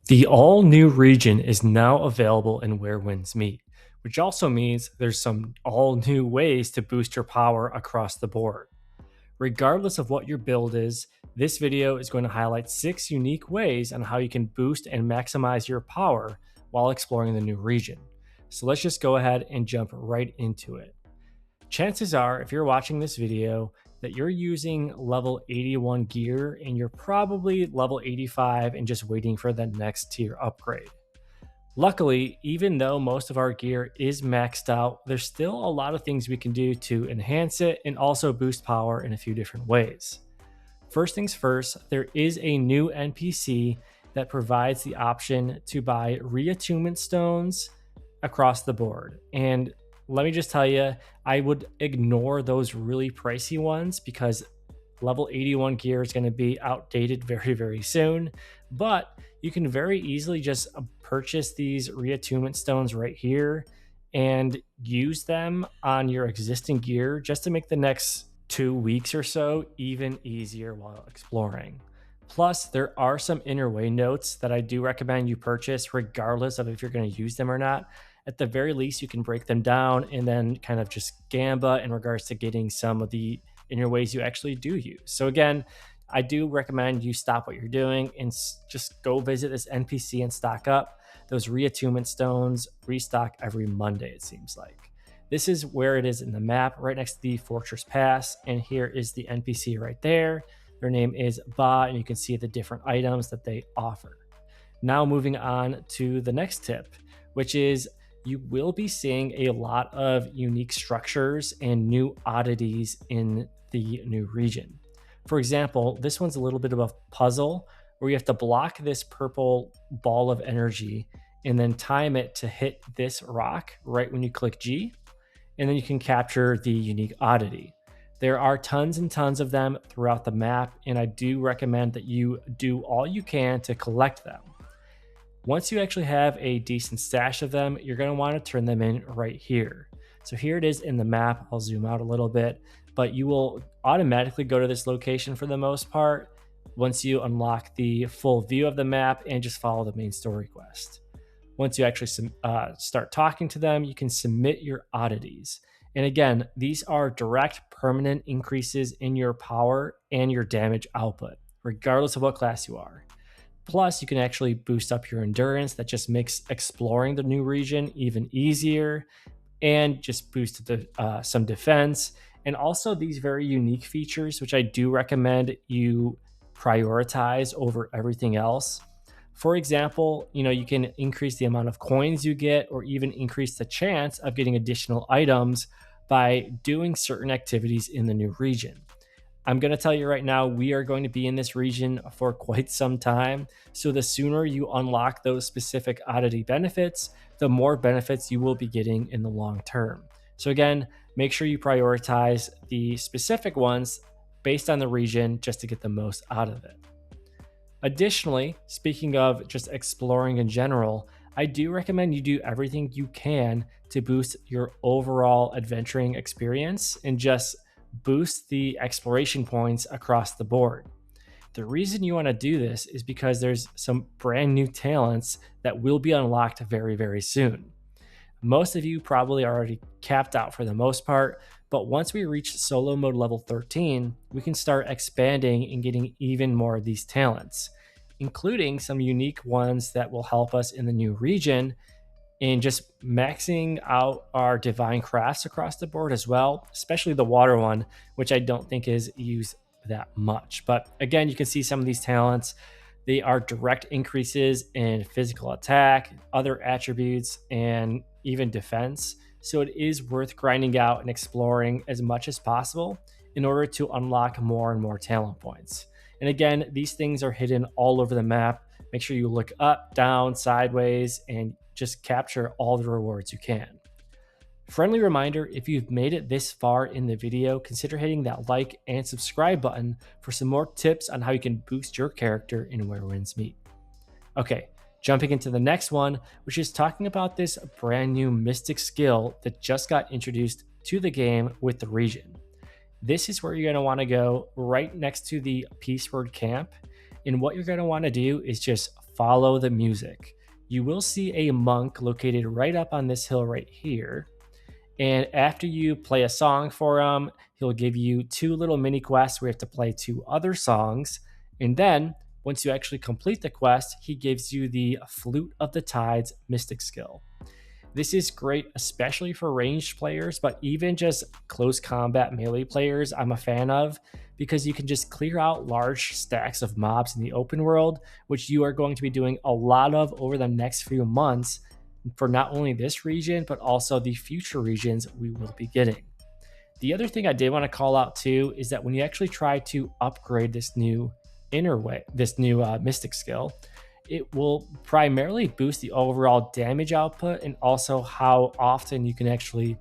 The all-new region is now available in Where Winds Meet, which also means there's some all-new ways to boost your power across the board. Regardless of what your build is, this video is going to highlight 6 unique ways on how you can boost and maximize your power while exploring the new region. So let's just go ahead and jump right into it. Chances are, if you're watching this video, that you're using level 81 gear and you're probably level 85 and just waiting for the next tier upgrade. Luckily, even though most of our gear is maxed out, there's still a lot of things we can do to enhance it and also boost power in a few different ways. First things first, there is a new NPC that provides the option to buy reattunement stones across the board. And let me just tell you, I would ignore those really pricey ones because level 81 gear is going to be outdated very, very soon. But you can very easily just purchase these reattunement stones right here and use them on your existing gear just to make the next 2 weeks or so even easier while exploring. Plus, there are some inner way notes that I do recommend you purchase regardless of if you're going to use them or not. At the very least, you can break them down and then kind of just gamba in regards to getting some of the inner ways you actually do use. So again, I do recommend you stop what you're doing and just go visit this NPC and stock up. Those reattunement stones restock every Monday, it seems like. This is where it is in the map, right next to the Fortress Pass, and here is the NPC right there. Their name is Ba, and you can see the different items that they offer. Now moving on to the next tip, which is you will be seeing a lot of unique structures and new oddities in the new region. For example, this one's a little bit of a puzzle where you have to block this purple ball of energy and then time it to hit this rock right when you click G, and then you can capture the unique oddity. There are tons and tons of them throughout the map, and I do recommend that you do all you can to collect them. Once you actually have a decent stash of them, you're going to want to turn them in right here. So here it is in the map. I'll zoom out a little bit, but you will automatically go to this location for the most part once you unlock the full view of the map and just follow the main story quest. Once you actually start talking to them, you can submit your oddities. And again, these are direct permanent increases in your power and your damage output, regardless of what class you are. Plus, you can actually boost up your endurance. That just makes exploring the new region even easier and just boost some defense. And also these very unique features, which I do recommend you prioritize over everything else. For example, you can increase the amount of coins you get or even increase the chance of getting additional items by doing certain activities in the new region. I'm going to tell you right now, we are going to be in this region for quite some time. So the sooner you unlock those specific oddity benefits, the more benefits you will be getting in the long term. So again, make sure you prioritize the specific ones based on the region just to get the most out of it. Additionally, speaking of just exploring in general, I do recommend you do everything you can to boost your overall adventuring experience and just boost the exploration points across the board. The reason you want to do this is because there's some brand new talents that will be unlocked very, very soon. Most of you probably are already capped out for the most part, but once we reach solo mode level 13, we can start expanding and getting even more of these talents, including some unique ones that will help us in the new region in just maxing out our divine crafts across the board as well, especially the water one, which I don't think is used that much. But again, you can see some of these talents. They are direct increases in physical attack, other attributes, and even defense. So it is worth grinding out and exploring as much as possible in order to unlock more and more talent points. And again, these things are hidden all over the map. Make sure you look up, down, sideways, and just capture all the rewards you can. Friendly reminder, if you've made it this far in the video, consider hitting that like and subscribe button for some more tips on how you can boost your character in Where Winds Meet. Okay, jumping into the next one, which is talking about this brand new mystic skill that just got introduced to the game with the region. This is where you're going to want to go right next to the Peace Word camp. And what you're going to want to do is just follow the music. You will see a monk located right up on this hill right here. And after you play a song for him, he'll give you 2 little mini quests where you have to play 2 other songs. And then, once you actually complete the quest, he gives you the Flute of the Tides Mystic skill. This is great, especially for ranged players, but even just close combat melee players, I'm a fan of, because you can just clear out large stacks of mobs in the open world, which you are going to be doing a lot of over the next few months for not only this region, but also the future regions we will be getting. The other thing I did want to call out too is that when you actually try to upgrade this new Mystic skill, it will primarily boost the overall damage output and also how often you can actually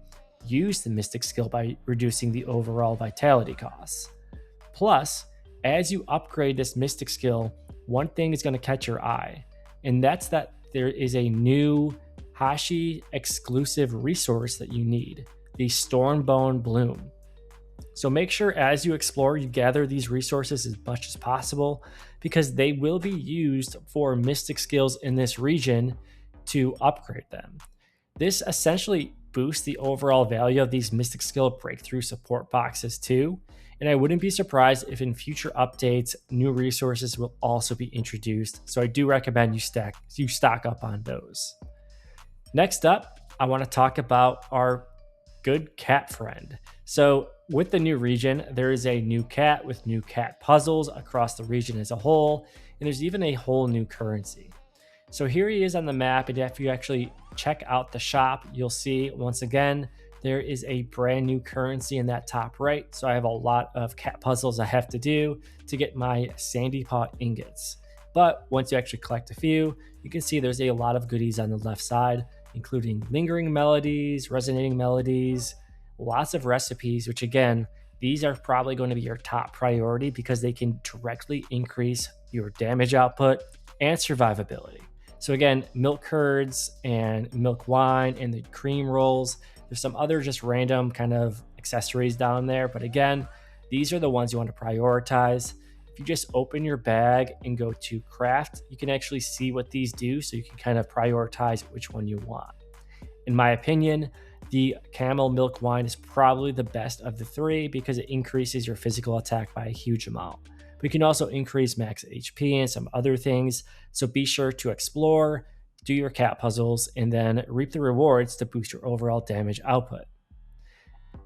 use the Mystic skill by reducing the overall vitality costs. Plus, as you upgrade this Mystic skill, one thing is going to catch your eye, and that's that there is a new Hashi exclusive resource that you need, the Stormbone Bloom. So make sure as you explore, you gather these resources as much as possible because they will be used for mystic skills in this region to upgrade them. This essentially boosts the overall value of these mystic skill breakthrough support boxes too. And I wouldn't be surprised if in future updates, new resources will also be introduced. So I do recommend you stock up on those. Next up, I want to talk about our good cat friend. So with the new region, there is a new cat with new cat puzzles across the region as a whole, and there's even a whole new currency. So here he is on the map, and if you actually check out the shop, you'll see once again, there is a brand new currency in that top right. So I have a lot of cat puzzles I have to do to get my sandy paw ingots. But once you actually collect a few, you can see there's a lot of goodies on the left side, including lingering melodies, resonating melodies, lots of recipes, which again, these are probably going to be your top priority because they can directly increase your damage output and survivability. So again, milk curds and milk wine and the cream rolls. There's some other just random kind of accessories down there. But again, these are the ones you want to prioritize. If you just open your bag and go to craft, you can actually see what these do so you can kind of prioritize which one you want. In my opinion, the camel milk wine is probably the best of the 3 because it increases your physical attack by a huge amount. But you can also increase max HP and some other things. So be sure to explore, do your cat puzzles, and then reap the rewards to boost your overall damage output.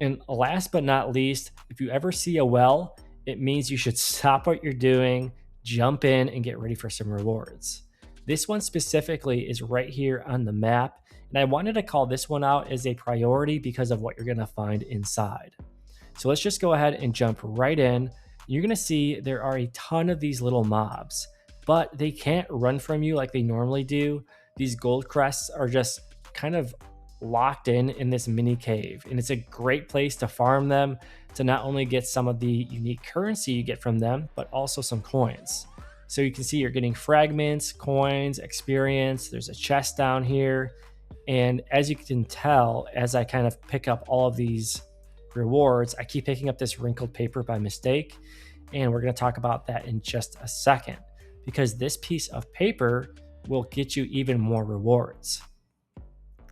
And last but not least, if you ever see a well, it means you should stop what you're doing, jump in, and get ready for some rewards. This one specifically is right here on the map, and I wanted to call this one out as a priority because of what you're going to find inside. So let's just go ahead and jump right in. You're going to see there are a ton of these little mobs, but they can't run from you like they normally do. These gold crests are just kind of locked in this mini cave, and it's a great place to farm them to not only get some of the unique currency you get from them, but also some coins. So you can see you're getting fragments, coins, experience. There's a chest down here. And as you can tell, as I kind of pick up all of these rewards, I keep picking up this wrinkled paper by mistake. And we're going to talk about that in just a second, because this piece of paper will get you even more rewards.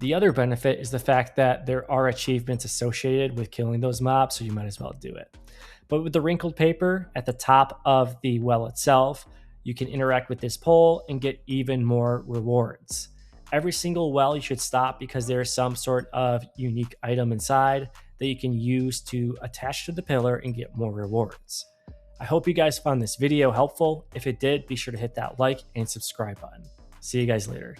The other benefit is the fact that there are achievements associated with killing those mobs, so you might as well do it. But with the wrinkled paper at the top of the well itself, you can interact with this pole and get even more rewards. Every single well you should stop because there's some sort of unique item inside that you can use to attach to the pillar and get more rewards. I hope you guys found this video helpful. If it did, be sure to hit that like and subscribe button. See you guys later.